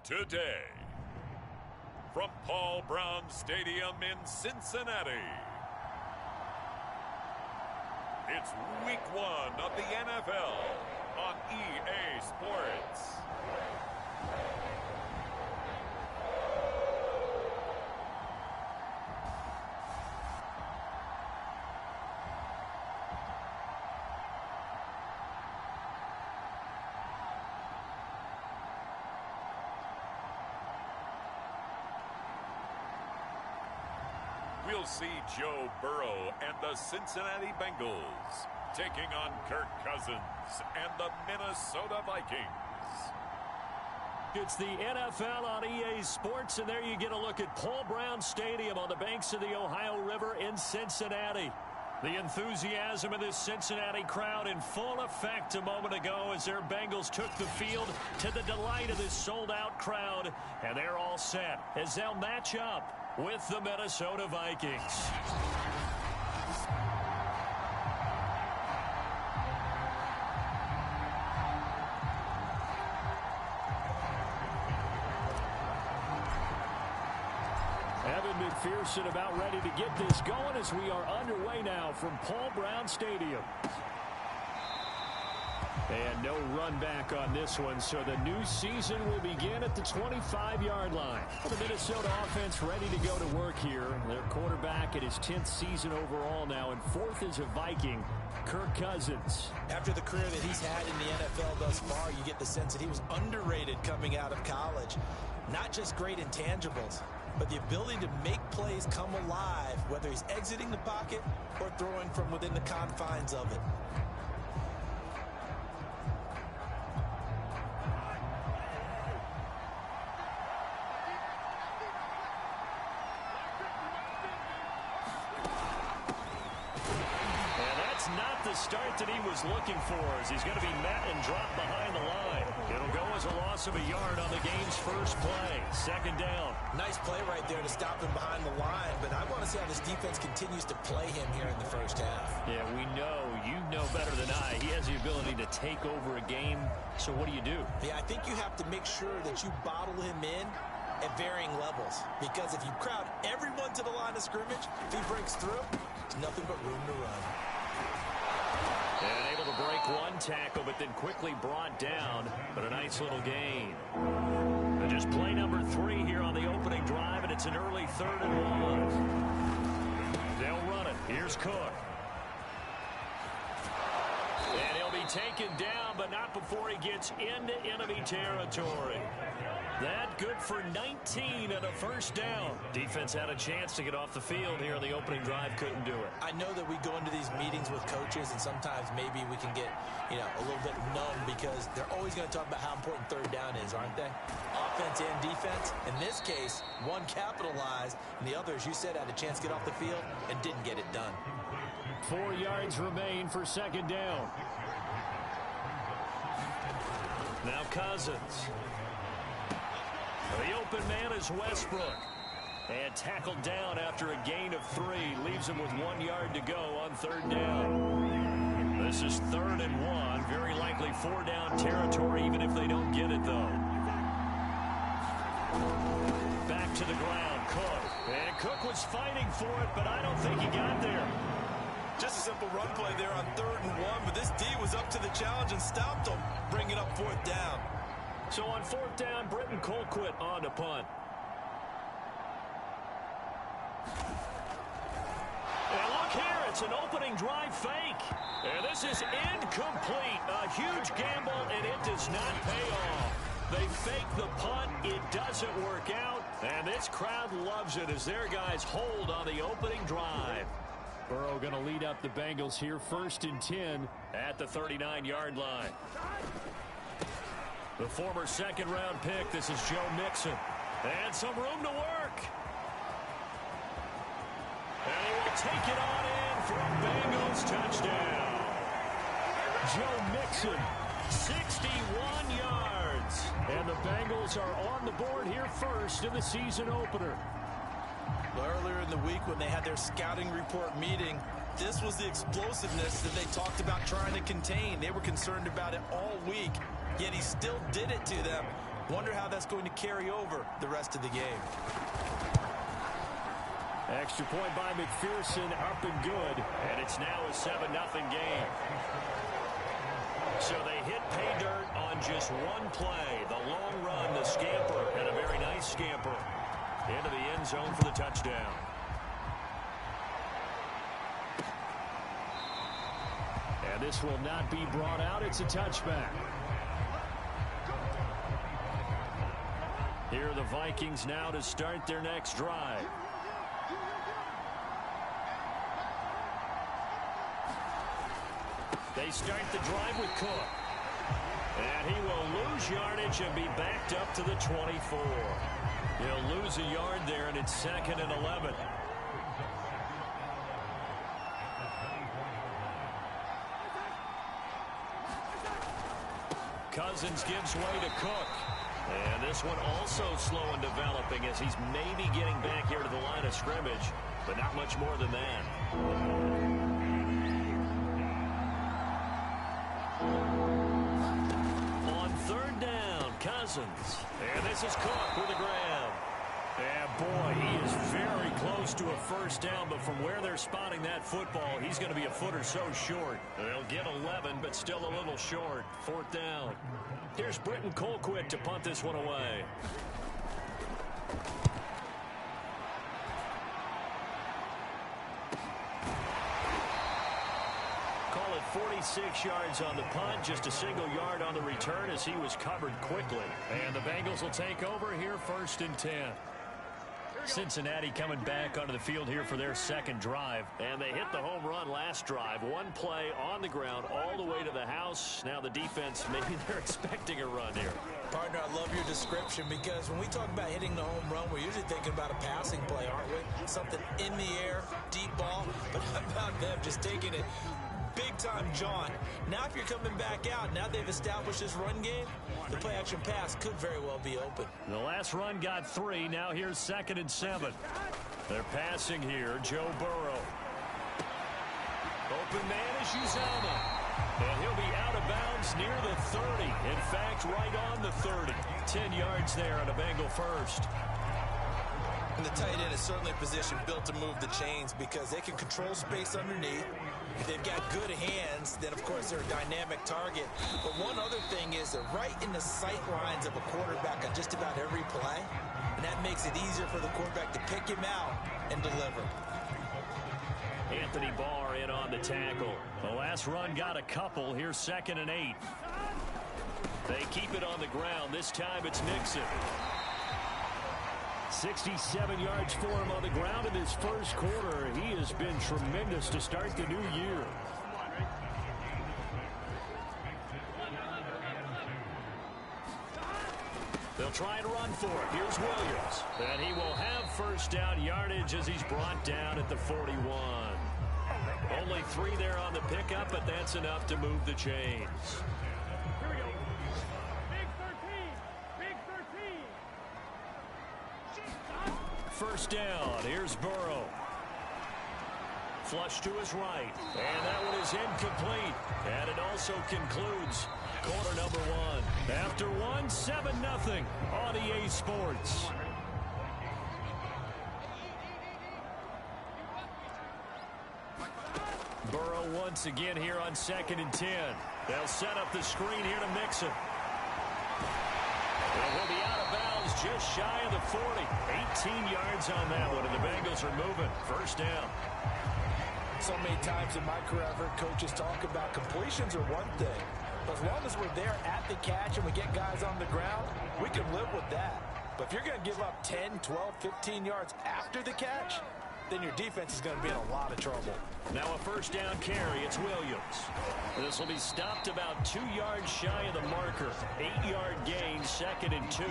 today. From Paul Brown Stadium in Cincinnati, it's Week 1 of the NFL on EA Sports. We'll see Joe Burrow and the Cincinnati Bengals taking on Kirk Cousins and the Minnesota Vikings. It's the NFL on EA Sports, and there you get a look at Paul Brown Stadium on the banks of the Ohio River in Cincinnati. The enthusiasm of this Cincinnati crowd in full effect a moment ago as their Bengals took the field to the delight of this sold-out crowd, and they're all set as they'll match up with the Minnesota Vikings. Evan McPherson about ready to get this going as we are underway now from Paul Brown Stadium. And no run back on this one, so the new season will begin at the 25-yard line. The Minnesota offense ready to go to work here. Their quarterback at his 10th season overall now, and fourth is a Viking, Kirk Cousins. After the career that he's had in the NFL thus far, you get the sense that he was underrated coming out of college. Not just great intangibles, but the ability to make plays come alive, whether he's exiting the pocket or throwing from within the confines of it. Start that he was looking for as he's going to be met and dropped behind the line. It'll go as a loss of a yard on the game's first play. Second down. Nice play right there to stop him behind the line, but I want to see how this defense continues to play him here in the first half. Yeah, we know. You know better than I. He has the ability to take over a game, so what do you do? Yeah, I think you have to make sure that you bottle him in at varying levels, because if you crowd everyone to the line of scrimmage, if he breaks through, there's nothing but room to run. And able to break one tackle, but then quickly brought down. But a nice little gain. And just play number 3 here on the opening drive, and it's an early 3rd and 1. They'll run it. Here's Cook. And he'll be taken down, but not before he gets into enemy territory. That good for 19 and a first down. Defense had a chance to get off the field here on the opening drive, couldn't do it. I know that we go into these meetings with coaches, and sometimes maybe we can get, a little bit numb because they're always going to talk about how important third down is, aren't they? Offense and defense. In this case, one capitalized, and the other, as you said, had a chance to get off the field and didn't get it done. 4 yards remain for second down. Now Cousins. The open man is Westbrook. And tackled down after a gain of 3. Leaves him with 1 yard to go on third down. This is 3rd and 1. Very likely 4-down territory, even if they don't get it, though. Back to the ground, Cook. And Cook was fighting for it, but I don't think he got there. Just a simple run play there on 3rd and 1, but this D was up to the challenge and stopped him, bringing up 4th down. So on 4th down, Britton Colquitt on to punt. And look here, it's an opening drive fake. And this is incomplete. A huge gamble, and it does not pay off. They fake the punt. It doesn't work out. And this crowd loves it as their guys hold on the opening drive. Burrow going to lead up the Bengals here, 1st and 10 at the 39-yard line. The former second-round pick, this is Joe Mixon. And some room to work. And he will take it on in for a Bengals touchdown. Joe Mixon, 61 yards. And the Bengals are on the board here first in the season opener. Earlier in the week when they had their scouting report meeting, this was the explosiveness that they talked about trying to contain. They were concerned about it all week, yet he still did it to them. Wonder how that's going to carry over the rest of the game. Extra point by McPherson, up and good. And it's now a 7-0 game. So they hit pay dirt on just one play. The long run, the scamper, and a very nice scamper into the end zone for the touchdown. And this will not be brought out. It's a touchback. Here are the Vikings now to start their next drive. They start the drive with Cook. And he will lose yardage and be backed up to the 24. He'll lose a yard there, and it's 2nd and 11. Cousins gives way to Cook. And this one also slow in developing as he's maybe getting back here to the line of scrimmage, but not much more than that. On 3rd down, Cousins. And this is Cook with a grab. And boy, he is very close to a first down, but from where they're spotting that football, he's going to be a foot or so short. They'll get 11, but still a little short. 4th down. Here's Britton Colquitt to punt this one away. Call it 46 yards on the punt, just a single yard on the return as he was covered quickly. And the Bengals will take over here 1st and 10. Cincinnati coming back onto the field here for their second drive. And they hit the home run last drive. One play on the ground all the way to the house. Now the defense, maybe they're expecting a run here. Partner, I love your description because when we talk about hitting the home run, we're usually thinking about a passing play, aren't we? Something in the air, deep ball. But how about them just taking it big-time John? Now if you're coming back out, now they've established this run game, the play-action pass could very well be open. The last run got 3. Now here's 2nd and 7. They're passing here. Joe Burrow. Open man is Uzomah. And he'll be out of bounds near the 30. In fact, right on the 30. 10 yards there on a Bengal first. And the tight end is certainly a position built to move the chains because they can control space underneath. If they've got good hands, then of course they're a dynamic target. But one other thing is they're right in the sight lines of a quarterback on just about every play. And that makes it easier for the quarterback to pick him out and deliver. Anthony Barr in on the tackle. The last run got a couple. Here's 2nd and 8. They keep it on the ground. This time it's Nixon. 67 yards for him on the ground in this first quarter. He has been tremendous to start the new year. They'll try and run for it. Here's Williams. And he will have first down yardage as he's brought down at the 41. Only 3 there on the pickup, but that's enough to move the chains. First down. Here's Burrow. Flush to his right. And that one is incomplete. And it also concludes quarter number 1. After 1, 7-0 on EA Sports. Burrow once again here on 2nd and 10. They'll set up the screen here to Mixon. And he'll be out of bounds just shy of the 40. 18 yards on that one, and the Bengals are moving. First down. So many times in my career I've heard coaches talk about completions are one thing. But as long as we're there at the catch and we get guys on the ground, we can live with that. But if you're going to give up 10, 12, 15 yards after the catch, then your defense is going to be in a lot of trouble. Now a first down carry. It's Williams. This will be stopped about 2 yards shy of the marker. 8-yard gain, 2nd and 2.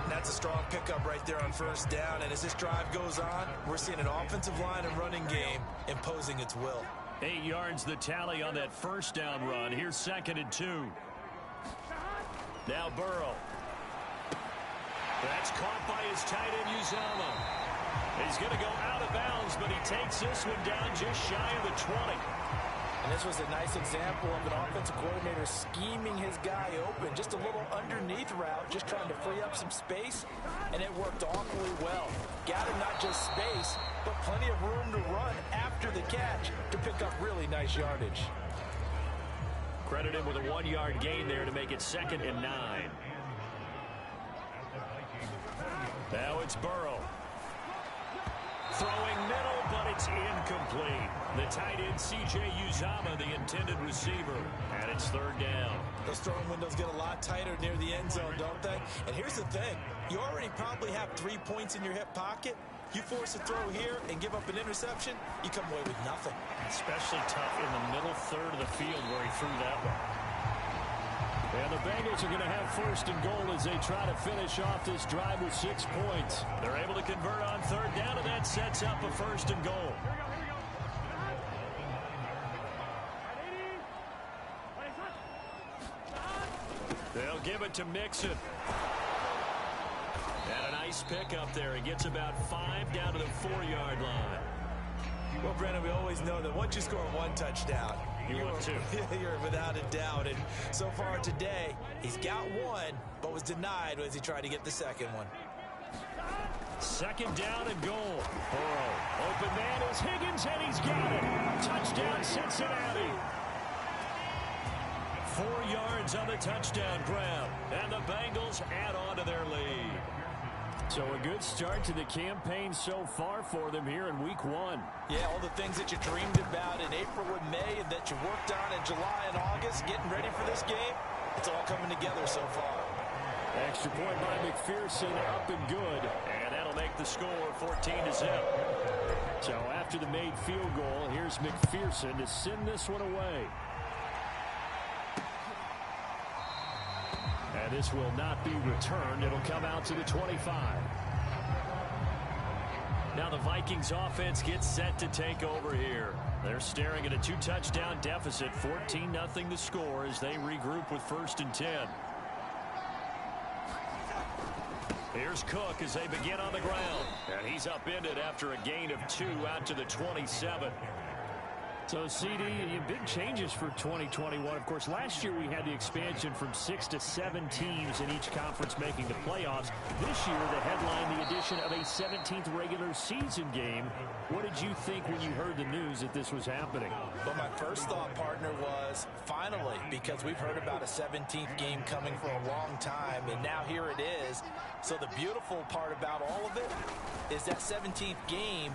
That's a strong pickup right there on first down. And as this drive goes on, we're seeing an offensive line and running game imposing its will. 8 yards the tally on that first down run. Here's 2nd and 2. Now Burrow. That's caught by his tight end, Uzomah. He's going to go out of bounds, but he takes this one down just shy of the 20. And this was a nice example of an offensive coordinator scheming his guy open. Just a little underneath route, just trying to free up some space, and it worked awfully well. Got him not just space, but plenty of room to run after the catch to pick up really nice yardage. Credit him with a 1-yard gain there to make it 2nd and 9. Now it's Burrow. Throwing middle, but it's incomplete. The tight end, C.J. Uzomah, the intended receiver. And it's 3rd down. Those throwing windows get a lot tighter near the end zone, don't they? And here's the thing. You already probably have 3 points in your hip pocket. You force a throw here and give up an interception, you come away with nothing. Especially tough in the middle third of the field where he threw that one. And the Bengals are going to have 1st and goal as they try to finish off this drive with 6 points. They're able to convert on 3rd down, and that sets up a 1st and goal. They'll give it to Mixon. And a nice pick up there. He gets about 5 down to the 4-yard line. Well, Brandon, we always know that once you score 1 touchdown, you're without a doubt. And so far today, he's got 1, but was denied as he tried to get the 2nd one. 2nd down and goal. Burrow. Open man is Higgins, and he's got it. Touchdown, Cincinnati. 4 yards on the touchdown grab. And the Bengals add on to their lead. So a good start to the campaign so far for them here in week 1. Yeah, all the things that you dreamed about in April and May and that you worked on in July and August, getting ready for this game, it's all coming together so far. Extra point by McPherson, up and good. And that'll make the score 14-0. So after the made field goal, here's McPherson to send this one away. And this will not be returned. It'll come out to the 25. Now the Vikings offense gets set to take over here. They're staring at a 2-touchdown deficit, 14-0 the score as they regroup with 1st and 10. Here's Cook as they begin on the ground. And he's upended after a gain of 2 out to the 27. So, CD, big changes for 2021. Of course, last year we had the expansion from 6 to 7 teams in each conference making the playoffs. This year, the headline, the addition of a 17th regular season game. What did you think when you heard the news that this was happening? Well, my first thought, partner, was finally, because we've heard about a 17th game coming for a long time, and now here it is. So the beautiful part about all of it is that 17th game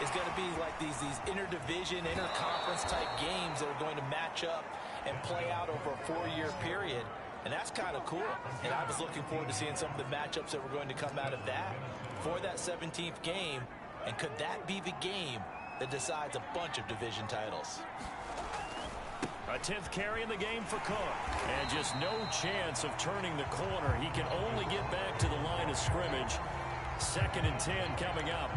is going to be like these interdivision, interconference type games that are going to match up and play out over a 4-year period. And that's kind of cool. And I was looking forward to seeing some of the matchups that were going to come out of that for that 17th game. And could that be the game that decides a bunch of division titles? A 10th carry in the game for Cook. And just no chance of turning the corner. He can only get back to the line of scrimmage. 2nd and 10 coming up.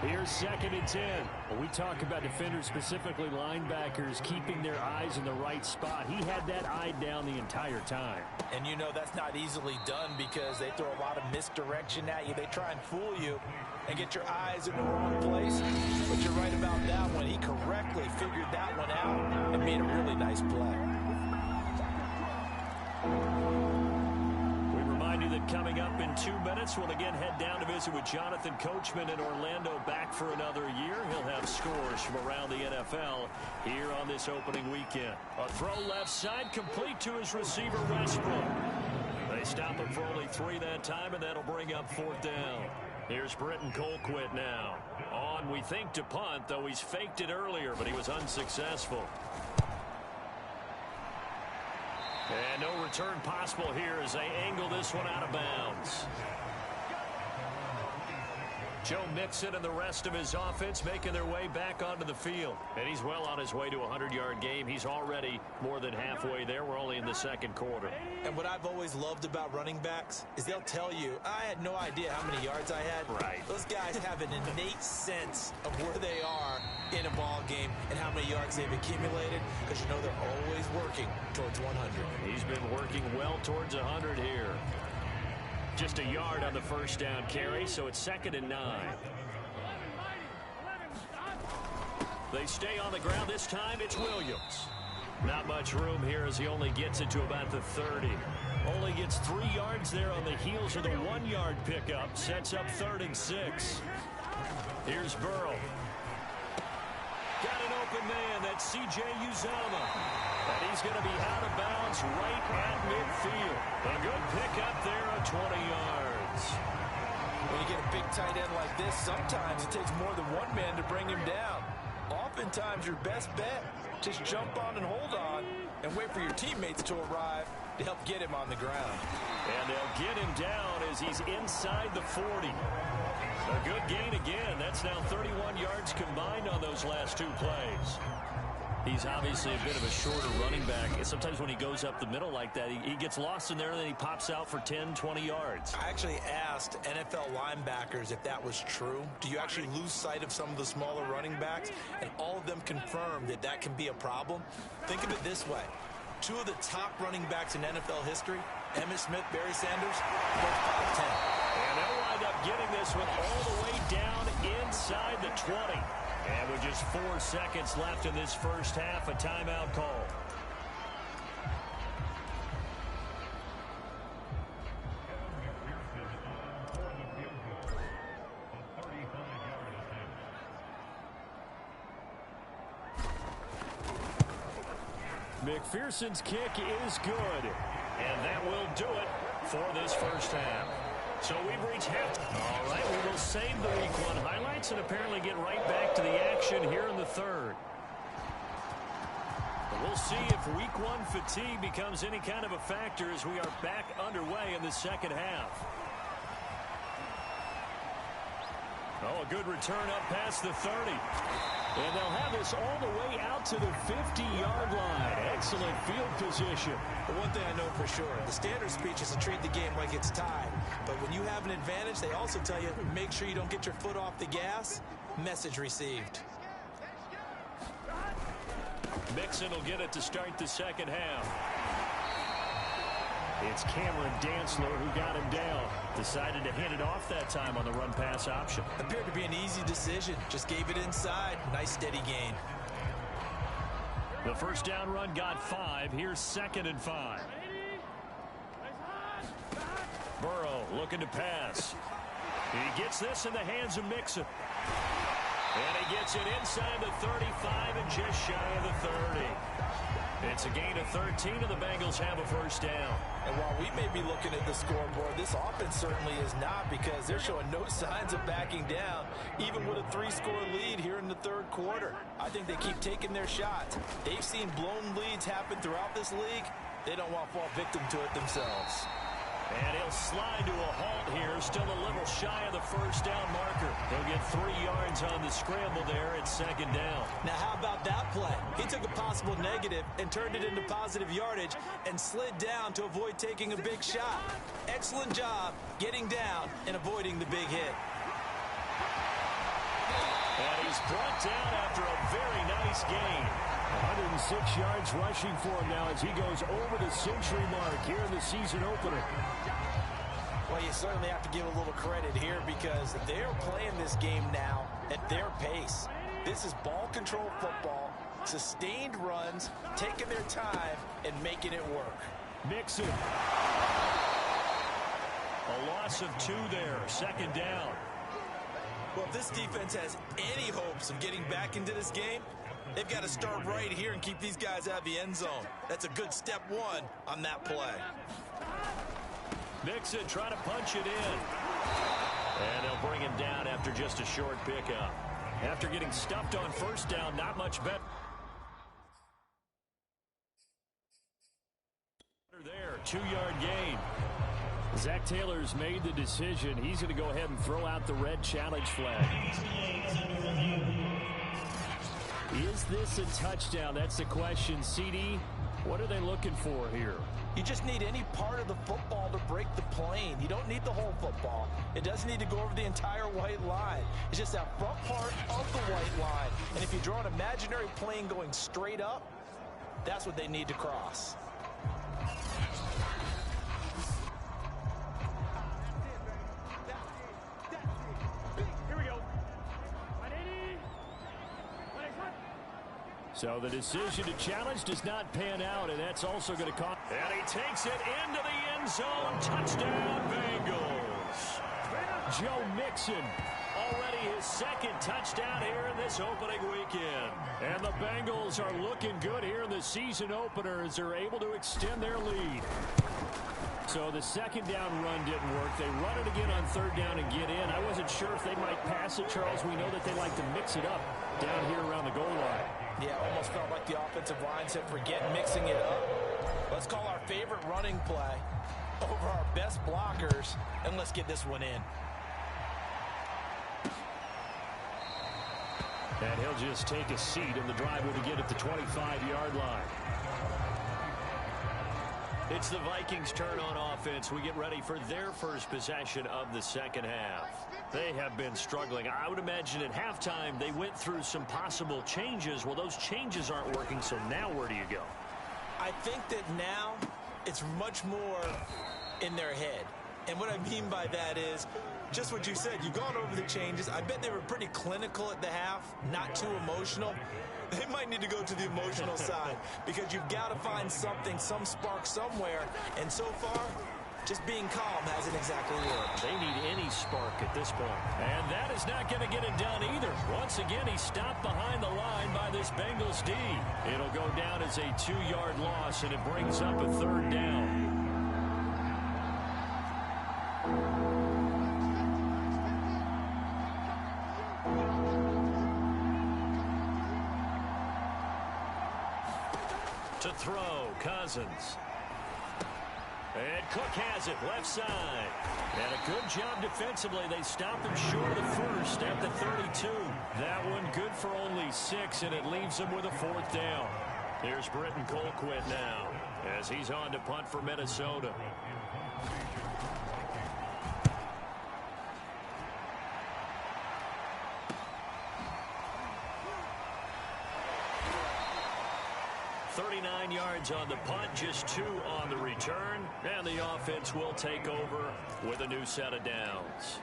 Here's 2nd and 10. Well, we talk about defenders, specifically linebackers, keeping their eyes in the right spot. He had that eye down the entire time. And you know that's not easily done because they throw a lot of misdirection at you. They try and fool you and get your eyes in the wrong place. But you're right about that one. He correctly figured that one out and made a really nice play. That coming up in 2 minutes, we'll again head down to visit with Jonathan Coachman in Orlando, back for another year. He'll have scores from around the NFL here on this opening weekend. A throw left side, complete to his receiver, Westbrook. They stop him for only 3 that time, and that'll bring up 4th down. Here's Britton Colquitt now. On, we think, to punt, though he's faked it earlier, but he was unsuccessful. And no return possible here as they angle this one out of bounds. Joe Mixon and the rest of his offense making their way back onto the field. And he's well on his way to a 100-yard game. He's already more than halfway there. We're only in the 2nd quarter. And what I've always loved about running backs is they'll tell you, I had no idea how many yards I had. Right. Those guys have an innate sense of where they are in a ball game and how many yards they've accumulated, because you know they're always working towards 100. He's been working well towards 100 here. Just a yard on the 1st down carry, so it's 2nd and 9. They stay on the ground. This time it's Williams. Not much room here as he only gets it to about the 30. Only gets 3 yards there on the heels of the 1-yard pickup. Sets up 3rd and 6. Here's Burrow. Got an open man. That's C.J. Uzomah. And he's going to be out of bounds right at midfield. A good pickup there of 20 yards. When you get a big tight end like this, sometimes it takes more than one man to bring him down. Oftentimes, your best bet, just jump on and hold on and wait for your teammates to arrive to help get him on the ground. And they'll get him down as he's inside the 40. A good gain again. That's now 31 yards combined on those last 2 plays. He's obviously a bit of a shorter running back. And sometimes when he goes up the middle like that, he gets lost in there and then he pops out for 10, 20 yards. I actually asked NFL linebackers if that was true. Do you actually lose sight of some of the smaller running backs? And all of them confirmed that that can be a problem. Think of it this way. 2 of the top running backs in NFL history, Emmitt Smith, Barry Sanders, both 5'10". And they'll wind up getting this one all the way down inside the 20. And with just 4 seconds left in this first half, a timeout call. McPherson's kick is good. And that will do it for this first half. So we've reached half. All right, we will save the Week 1 highlights and apparently get right back to the action here in the 3rd. But we'll see if Week 1 fatigue becomes any kind of a factor as we are back underway in the second half. Oh, a good return up past the 30. And they'll have this all the way out to the 50-yard line. Excellent field position. But one thing I know for sure, the standard speech is to treat the game like it's tied. But when you have an advantage, they also tell you, make sure you don't get your foot off the gas. Message received. Mixon will get it to start the second half. It's Cameron Dantzler who got him down. Decided to hand it off that time on the run-pass option. Appeared to be an easy decision. Just gave it inside. Nice steady gain. The first down run got 5. Here's 2nd and 5. Burrow looking to pass. He gets this in the hands of Mixon. And he gets it inside the 35 and just shy of the 30. It's a gain of 13, and the Bengals have a first down. And while we may be looking at the scoreboard, this offense certainly is not, because they're showing no signs of backing down, even with a 3-score lead here in the 3rd quarter. I think they keep taking their shots. They've seen blown leads happen throughout this league. They don't want to fall victim to it themselves. And he'll slide to a halt here, still a little shy of the first down marker. He'll get 3 yards on the scramble there at 2nd down. Now how about that play? He took a possible negative and turned it into positive yardage and slid down to avoid taking a big shot. Excellent job getting down and avoiding the big hit. And he's brought down after a very nice gain. 106 yards rushing for him now as he goes over the century mark here in the season opener. Well, you certainly have to give a little credit here, because they're playing this game now at their pace. This is ball control football, sustained runs, taking their time and making it work. Mixon. A loss of 2 there, 2nd down. Well, if this defense has any hopes of getting back into this game, they've got to start right here and keep these guys out of the end zone. That's a good step 1 on that play. Mixon trying to punch it in. And they'll bring him down after just a short pickup. After getting stuffed on first down, not much better there. 2-yard gain. Zach Taylor's made the decision. He's going to go ahead and throw out the red challenge flag. Is this a touchdown? That's the question. CD, what are they looking for here? You just need any part of the football to break the plane. You don't need the whole football. It doesn't need to go over the entire white line. It's just that front part of the white line. And if you draw an imaginary plane going straight up, that's what they need to cross. Here we go. 180. 181. So the decision to challenge does not pan out, and that's also going to cost. And he takes it into the end zone. Touchdown, Bengals. Joe Mixon, already his second touchdown here in this opening weekend. And the Bengals are looking good here in the season opener as they're able to extend their lead. So the second down run didn't work. They run it again on third down and get in. I wasn't sure if they might pass it, Charles. We know that they like to mix it up down here around the goal line. Yeah, almost felt like the offensive line said, forget mixing it up. Let's call our favorite running play over our best blockers, and let's get this one in. And he'll just take a seat, and the drive will begin at the 25-yard line. It's the Vikings' turn on offense. We get ready for their first possession of the second half. They have been struggling. I would imagine at halftime they went through some possible changes. Well, those changes aren't working, so now where do you go? I think that now it's much more in their head. And what I mean by that is just what you said. You've gone over the changes. I bet they were pretty clinical at the half, not too emotional. They might need to go to the emotional side because you've got to find something, some spark somewhere. And so far, just being calm hasn't exactly worked. They need any spark at this point. And that is not going to get it done either. Once again, he stopped behind the line by this Bengals D. It'll go down as a 2-yard loss, and it brings up a third down. To throw, Cousins. And Cook has it, left side. And a good job defensively. They stopped him short of the first at the 32. That one good for only 6, and it leaves him with a fourth down. Here's Britton Colquitt now as he's on to punt for Minnesota. Yards on the punt, just 2 on the return, and the offense will take over with a new set of downs.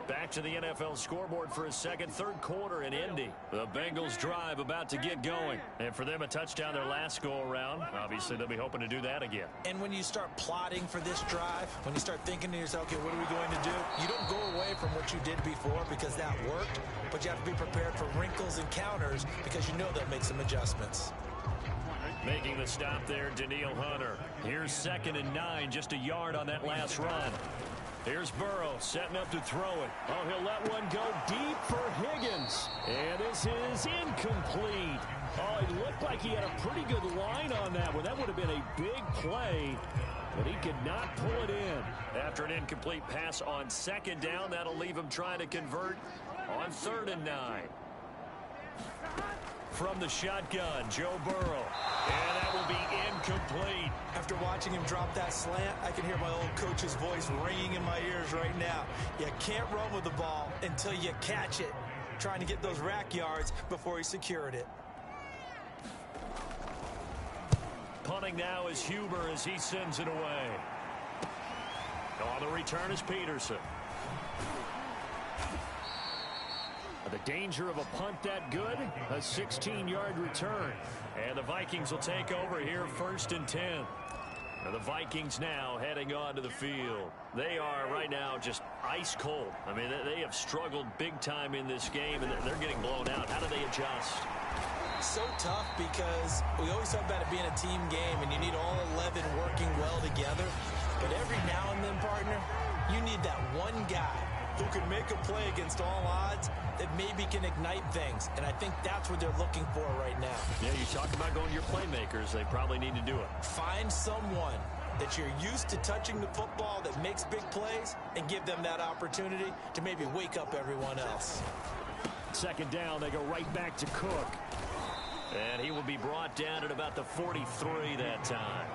Back to the NFL scoreboard for a second, third quarter in Indy. The Bengals drive about to get going. And for them, a touchdown their last go-around. Obviously, they'll be hoping to do that again. And when you start plotting for this drive, when you start thinking to yourself, okay, what are we going to do? You don't go away from what you did before because that worked, but you have to be prepared for wrinkles and counters because you know they'll make some adjustments. Making the stop there, Danielle Hunter. Here's 2nd and 9, just a yard on that last run. Here's Burrow setting up to throw it. Oh, he'll let one go deep for Higgins. And this is incomplete. Oh, it looked like he had a pretty good line on that one. That would have been a big play, but he could not pull it in. After an incomplete pass on 2nd down, that'll leave him trying to convert on 3rd and 9. From the shotgun, Joe Burrow. And that will be incomplete. After watching him drop that slant, I can hear my old coach's voice ringing in my ears right now. You can't run with the ball until you catch it. Trying to get those rack yards before he secured it. Punting now is Huber as he sends it away. On the return is Peterson. The danger of a punt that good, a 16-yard return. And the Vikings will take over here 1st and 10. And the Vikings now heading onto the field. They are right now just ice cold. I mean, they have struggled big time in this game, and they're getting blown out. How do they adjust? So tough because we always talk about it being a team game, and you need all 11 working well together. But every now and then, partner, you need that one guy who can make a play against all odds that maybe can ignite things. And I think that's what they're looking for right now. Yeah, you talk about going to your playmakers. They probably need to do it. Find someone that you're used to touching the football that makes big plays and give them that opportunity to maybe wake up everyone else. 2nd down, they go right back to Cook. And he will be brought down at about the 43 that time.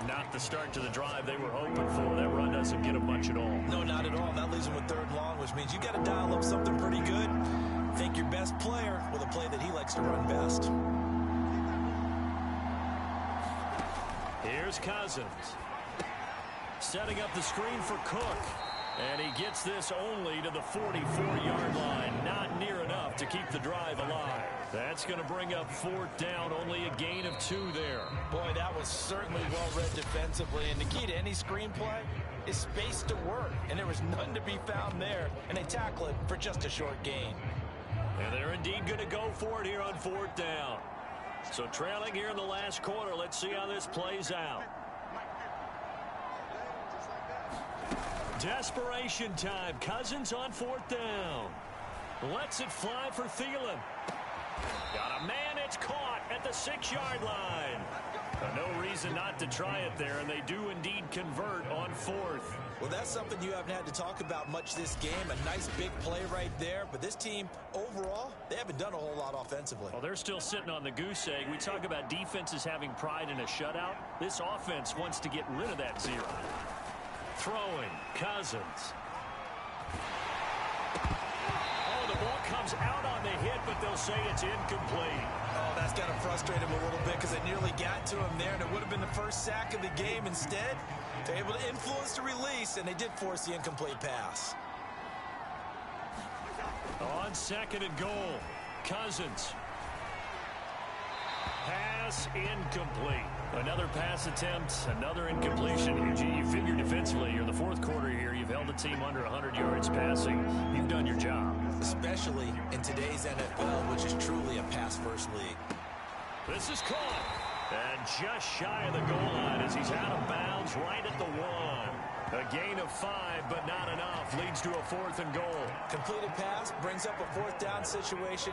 Not the start to the drive they were hoping for. That run doesn't get them much at all. No, not at all. That leaves them with 3rd and long, which means you got to dial up something pretty good. Think your best player with a play that he likes to run best. Here's Cousins. Setting up the screen for Cook. And he gets this only to the 44-yard line. Not near enough enough to keep the drive alive. That's going to bring up fourth down, only a gain of 2 there. Boy, that was certainly well-read defensively, and the key to any screenplay is space to work, and there was none to be found there, and they tackle it for just a short gain. And they're indeed going to go for it here on fourth down. So trailing here in the last quarter, let's see how this plays out. Desperation time. Cousins on fourth down. Lets it fly for Thielen. Got a man, it's caught at the 6-yard line. No reason not to try it there, and they do indeed convert on fourth. Well, that's something you haven't had to talk about much this game. A nice big play right there. But this team, overall, they haven't done a whole lot offensively. Well, they're still sitting on the goose egg. We talk about defenses having pride in a shutout. This offense wants to get rid of that 0. Throwing, Cousins. Oh, the ball comes out on the hit, but they'll say it's incomplete. Oh, that's got to frustrate him a little bit because they nearly got to him there, and it would have been the first sack of the game. Instead, they're able to influence the release, and they did force the incomplete pass. On 2nd and goal, Cousins. Pass incomplete. Another pass attempt, another incompletion. Eugene, you figure defensively, you're in the fourth quarter here. You've held the team under 100 yards passing. You've done your job. Especially in today's NFL, which is truly a pass-first league. This is caught. And just shy of the goal line as he's out of bounds right at the 1. A gain of 5, but not enough. Leads to a 4th and goal. Completed pass brings up a 4th down situation.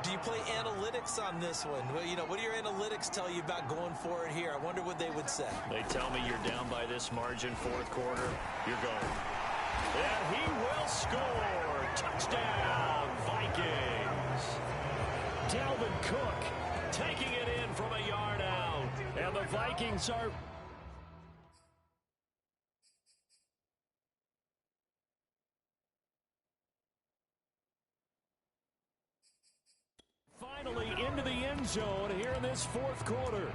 Do you play analytics on this one? Well, you know, what do your analytics tell you about going for it here? I wonder what they would say. They tell me you're down by this margin, 4th quarter. You're going. And he will score. Touchdown, Vikings. Dalvin Cook taking it in from a yard out. And the Vikings are... finally into the end zone here in this 4th quarter.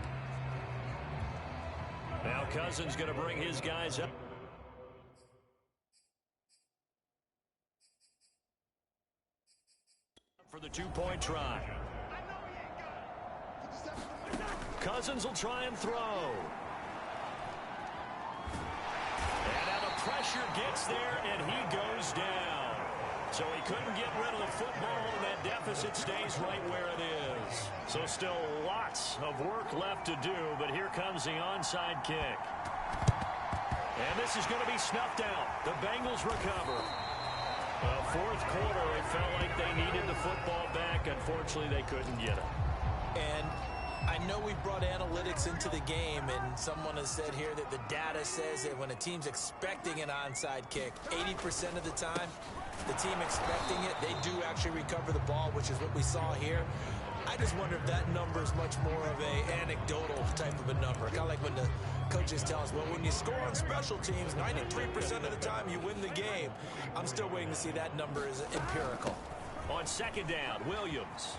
Now Cousins going to bring his guys up. For the 2-point try. Cousins will try and throw. And now the pressure gets there, and he goes down. So he couldn't get rid of the football, and that deficit stays right where it is. So still lots of work left to do, but here comes the onside kick. And this is going to be snuffed out. The Bengals recover. 4th quarter, it felt like they needed the football back. Unfortunately, they couldn't get it. And I know we brought analytics into the game, and someone has said here that the data says that when a team's expecting an onside kick, 80% of the time, the team expecting it, they do actually recover the ball, which is what we saw here. I just wonder if that number is much more of a anecdotal type of a number. Kind of like when the coaches tell us, well, when you score on special teams, 93% of the time you win the game. I'm still waiting to see that number is empirical. On 2nd down, Williams.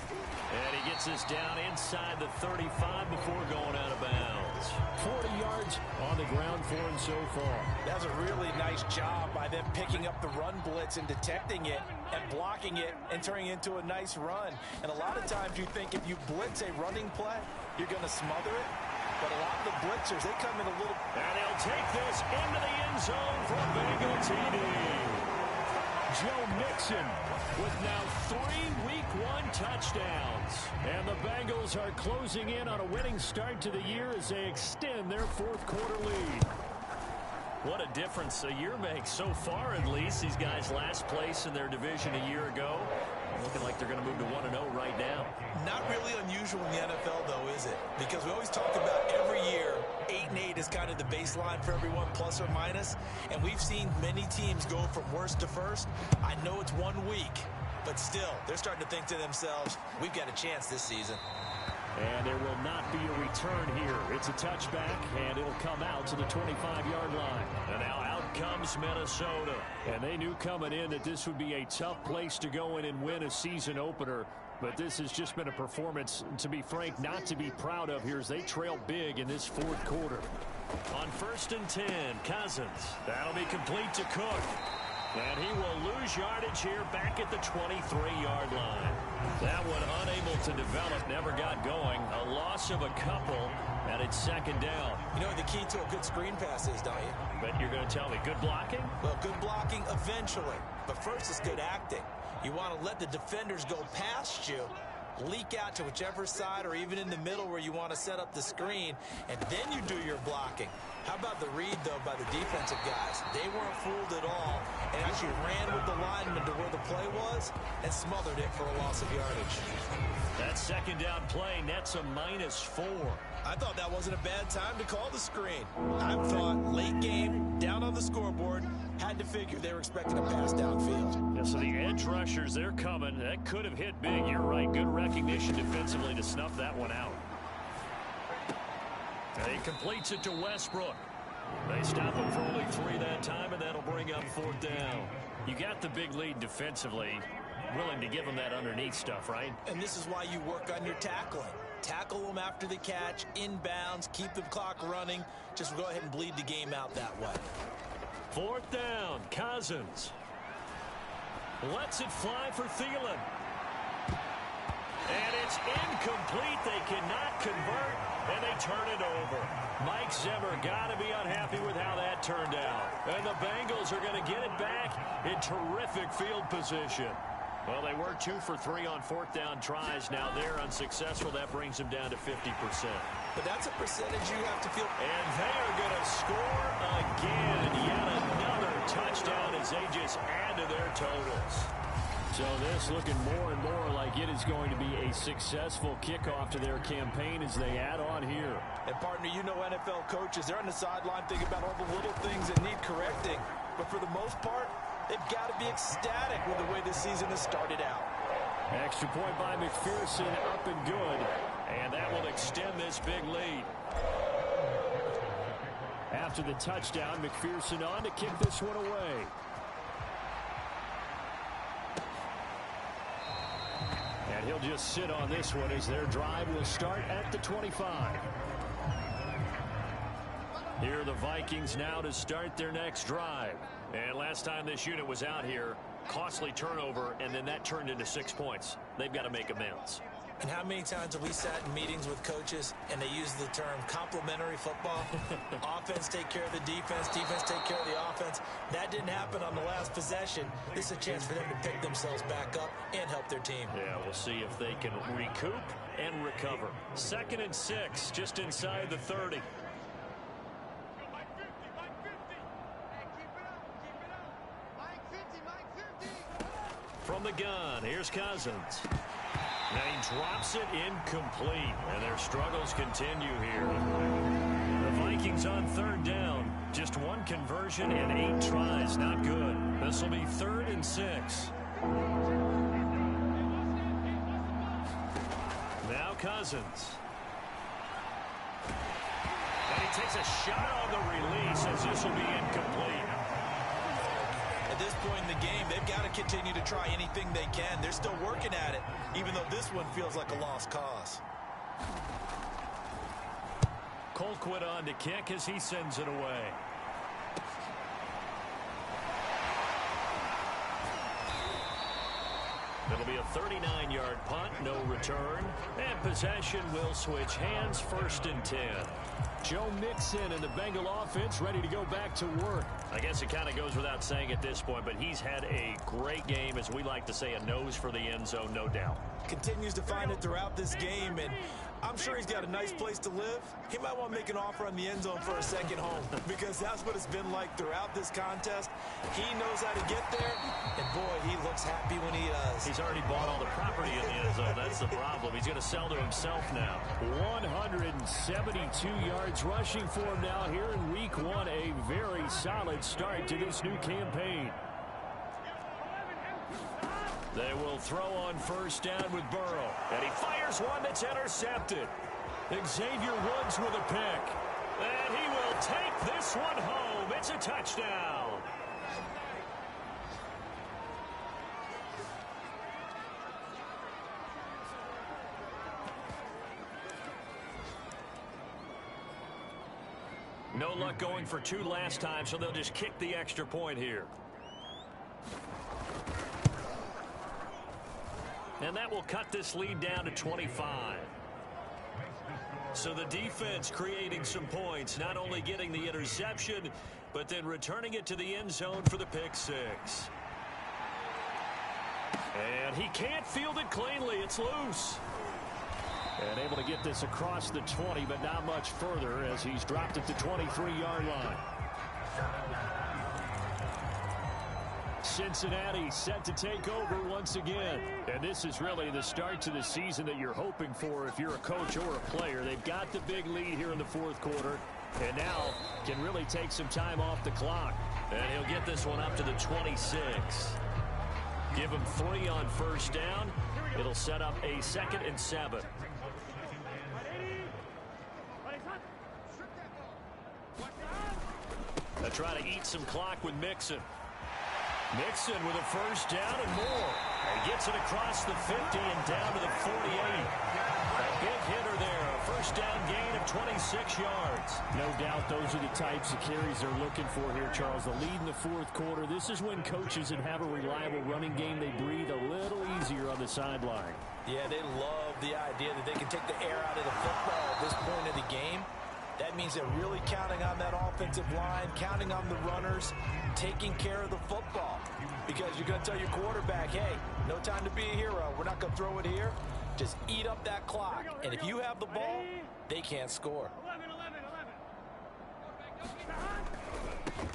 And he gets this down inside the 35 before going out of bounds. 40 yards on the ground for him so far. That's a really nice job by them picking up the run blitz and detecting it and blocking it and turning it into a nice run. And a lot of times you think if you blitz a running play, you're going to smother it. But a lot of the blitzers, they come in a little... And he'll take this into the end zone for a Bengal TD. Joe Mixon with now 3 Week 1 touchdowns. And the Bengals are closing in on a winning start to the year as they extend their 4th quarter lead. What a difference a year makes so far, at least. These guys last place in their division a year ago. Looking like they're going to move to 1-0 right now. Not really unusual in the NFL, though, is it? Because we always talk about every year, 8-8 is kind of the baseline for everyone, plus or minus. And we've seen many teams go from worst to first. I know it's 1 week, but still, they're starting to think to themselves, we've got a chance this season. And there will not be a return here. It's a touchback, and it'll come out to the 25-yard line. And now out comes Minnesota. And they knew coming in that this would be a tough place to go in and win a season opener. But this has just been a performance, to be frank, not to be proud of here as they trail big in this 4th quarter. On 1st and 10, Cousins. That'll be complete to Cook. And he will lose yardage here back at the 23-yard line. That one unable to develop, never got going. A loss of a couple, and it's second down. You know what the key to a good screen pass is, don't you? But you're going to tell me, good blocking? Well, good blocking eventually. But first is good acting. You want to let the defenders go past you, leak out to whichever side or even in the middle where you want to set up the screen, and then you do your blocking. How about the read, though, by the defensive guys? They weren't fooled at all and actually ran with the lineman to where the play was and smothered it for a loss of yardage. That second down play nets a -4. I thought that wasn't a bad time to call the screen. I thought late game, down on the scoreboard, had to figure they were expecting a pass downfield. Yeah, so the edge rushers, they're coming. That could have hit big. You're right. Good recognition defensively to snuff that one out. And he completes it to Westbrook. They stop him for only 3 that time, and that'll bring up 4th down. You got the big lead defensively. Willing to give them that underneath stuff, right? And this is why you work on your tackling. Tackle them after the catch, inbounds, keep the clock running. Just go ahead and bleed the game out that way. 4th down, Cousins. Lets it fly for Thielen. And it's incomplete. They cannot convert, and they turn it over. Mike Zimmer got to be unhappy with how that turned out. And the Bengals are going to get it back in terrific field position. Well, they were 2 for 3 on 4th down tries. Now they're unsuccessful. That brings them down to 50%. But that's a percentage you have to feel. And they are going to score again. Yet another touchdown as they just add to their totals. So this looking more and more like it is going to be a successful kickoff to their campaign as they add on here. And partner, you know NFL coaches, they're on the sideline thinking about all the little things that need correcting. But for the most part, they've got to be ecstatic with the way this season has started out. Extra point by McPherson, up and good. And that will extend this big lead. After the touchdown, McPherson on to kick this one away. And he'll just sit on this one as their drive will start at the 25. Here are the Vikings now to start their next drive. And last time this unit was out here, costly turnover, and then that turned into 6 points. They've got to make amends. And how many times have we sat in meetings with coaches and they use the term complementary football? Offense take care of the defense, defense take care of the offense. That didn't happen on the last possession. This is a chance for them to pick themselves back up and help their team. Yeah, we'll see if they can recoup and recover. 2nd and 6, just inside the 30. From the gun, here's Cousins. Now he drops it incomplete, and their struggles continue here. The Vikings on 3rd down. Just 1 conversion and 8 tries. Not good. This will be 3rd and 6. Now Cousins. And he takes a shot on the release as this will be incomplete. At this point in the game, they've got to continue to try anything they can. They're still working at it, even though this one feels like a lost cause. Colquitt on to kick as he sends it away. It'll be a 39-yard punt, no return. And possession will switch hands, 1st and 10. Joe Mixon and the Bengal offense ready to go back to work. I guess it kind of goes without saying at this point, but he's had a great game, as we like to say, a nose for the end zone, no doubt. Continues to find it throughout this game, and I'm sure he's got a nice place to live. He might want to make an offer on the end zone for a second home, because that's what it's been like throughout this contest. He knows how to get there, and boy, he looks happy when he does. He's already bought all the property in the end zone. That's the problem. He's going to sell to himself now. 172 yards rushing for him now here in week 1. A very solid start to this new campaign. They will throw on 1st down with Burrow. And he fires one that's intercepted. Xavier Woods with a pick. And he will take this one home. It's a touchdown. No luck going for 2 last time, so they'll just kick the extra point here. And that will cut this lead down to 25. So the defense creating some points, not only getting the interception, but then returning it to the end zone for the pick six. And he can't field it cleanly. It's loose. And able to get this across the 20, but not much further as he's dropped at the 23-yard line. Cincinnati set to take over once again. And this is really the start to the season that you're hoping for if you're a coach or a player. They've got the big lead here in the fourth quarter, and now can really take some time off the clock. And he'll get this one up to the 26. Give him 3 on first down. It'll set up a 2nd and 7. They'll try to eat some clock with Mixon. Mixon with a first down and more. He gets it across the 50 and down to the 48. A big hitter there. A first down gain of 26 yards. No doubt those are the types of carries they're looking for here, Charles. The lead in the fourth quarter. This is when coaches that have a reliable running game, they breathe a little easier on the sideline. Yeah, they love the idea that they can take the air out of the football at this point of the game. That means they're really counting on that offensive line, counting on the runners, taking care of the football. Because you're going to tell your quarterback, hey, no time to be a hero. We're not going to throw it here. Just eat up that clock. And if you have the ball, they can't score.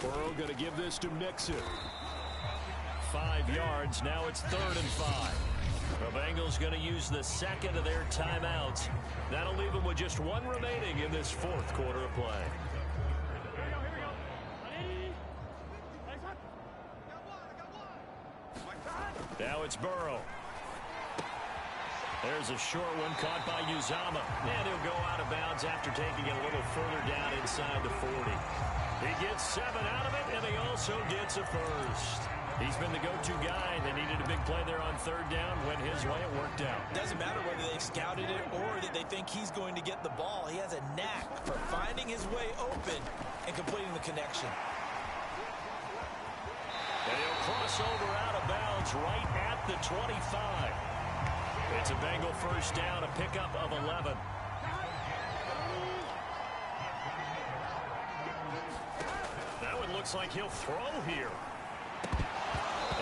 Burrow going to give this to Mixon. 5 yards. Now it's 3rd and 5. The Bengals going to use the 2nd of their timeouts. That'll leave them with just 1 remaining in this fourth quarter of play. Now it's Burrow. There's a short one caught by Uzama. And he'll go out of bounds after taking it a little further down inside the 40. He gets 7 out of it, and he also gets a first. He's been the go-to guy. They needed a big play there on 3rd down. Went his way. It worked out. Doesn't matter whether they scouted it or that they think he's going to get the ball. He has a knack for finding his way open and completing the connection. And he'll cross over out of bounds right at the 25. It's a Bengal first down, a pickup of 11. That one looks like he'll throw here.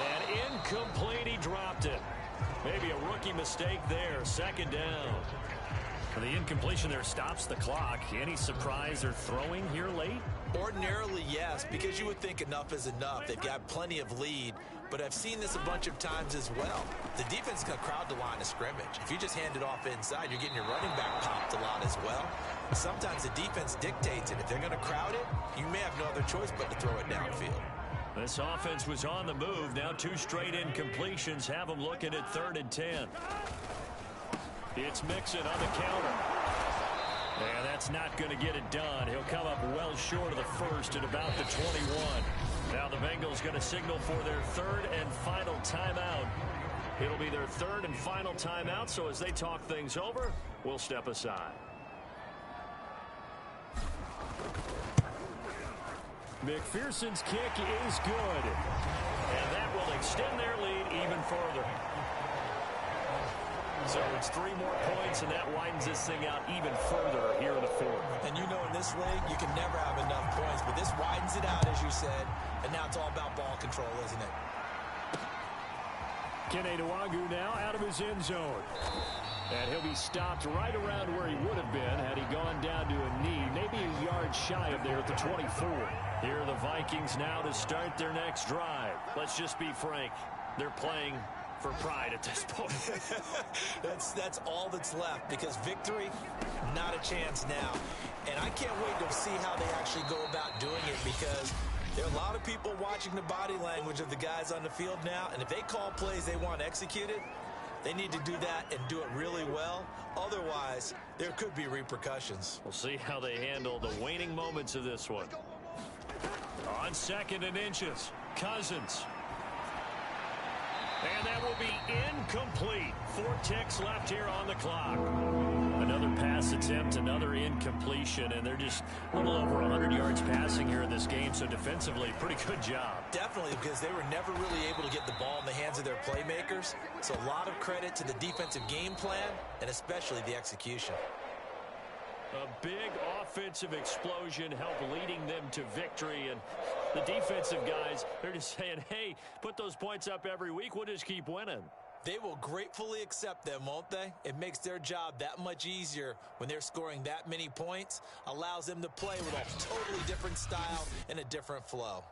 And incomplete, he dropped it. Maybe a rookie mistake there. 2nd down. The incompletion there stops the clock. Any surprise they're throwing here late? Ordinarily, yes, because you would think enough is enough. They've got plenty of lead, but I've seen this a bunch of times as well. The defense is going to crowd the line of scrimmage. If you just hand it off inside, you're getting your running back popped a lot as well. Sometimes the defense dictates it. If they're going to crowd it, you may have no other choice but to throw it downfield. This offense was on the move. Now 2 straight incompletions have them looking at 3rd and 10. It's Mixon on the counter. And that's not going to get it done. He'll come up well short of the first at about the 21. Now the Bengals going to signal for their 3rd and final timeout. It'll be their 3rd and final timeout, so as they talk things over, we'll step aside. McPherson's kick is good. And that will extend their lead even further. So it's 3 more points, and that widens this thing out even further here in the fourth. And you know in this league, you can never have enough points, but this widens it out, as you said, and now it's all about ball control, isn't it? Kene Nwangwu now out of his end zone. And he'll be stopped right around where he would have been had he gone down to a knee, maybe a yard shy of there at the 24. Here are the Vikings now to start their next drive. Let's just be frank. They're playing for pride at this point. That's all that's left, because victory, not a chance now. And I can't wait to see how they actually go about doing it, because there are a lot of people watching the body language of the guys on the field now, and if they call plays they want executed, they need to do that and do it really well. Otherwise, there could be repercussions. We'll see how they handle the waning moments of this one. On 2nd and inches, Cousins. And that will be incomplete. 4 ticks left here on the clock. Another pass attempt, another incompletion, and they're just a little over 100 yards passing here in this game, so defensively, pretty good job. Definitely, because they were never really able to get the ball in the hands of their playmakers, so a lot of credit to the defensive game plan, and especially the execution. A big offensive explosion helped leading them to victory, and the defensive guys, they're just saying, hey, put those points up every week, we'll just keep winning. They will gratefully accept them, won't they? It makes their job that much easier when they're scoring that many points, allows them to play with a totally different style and a different flow.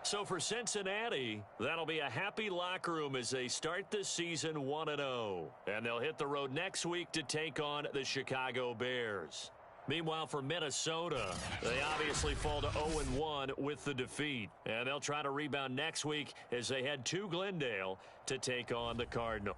So for Cincinnati, that'll be a happy locker room as they start this season 1-0. And they'll hit the road next week to take on the Chicago Bears. Meanwhile, for Minnesota, they obviously fall to 0-1 with the defeat. And they'll try to rebound next week as they head to Glendale to take on the Cardinals.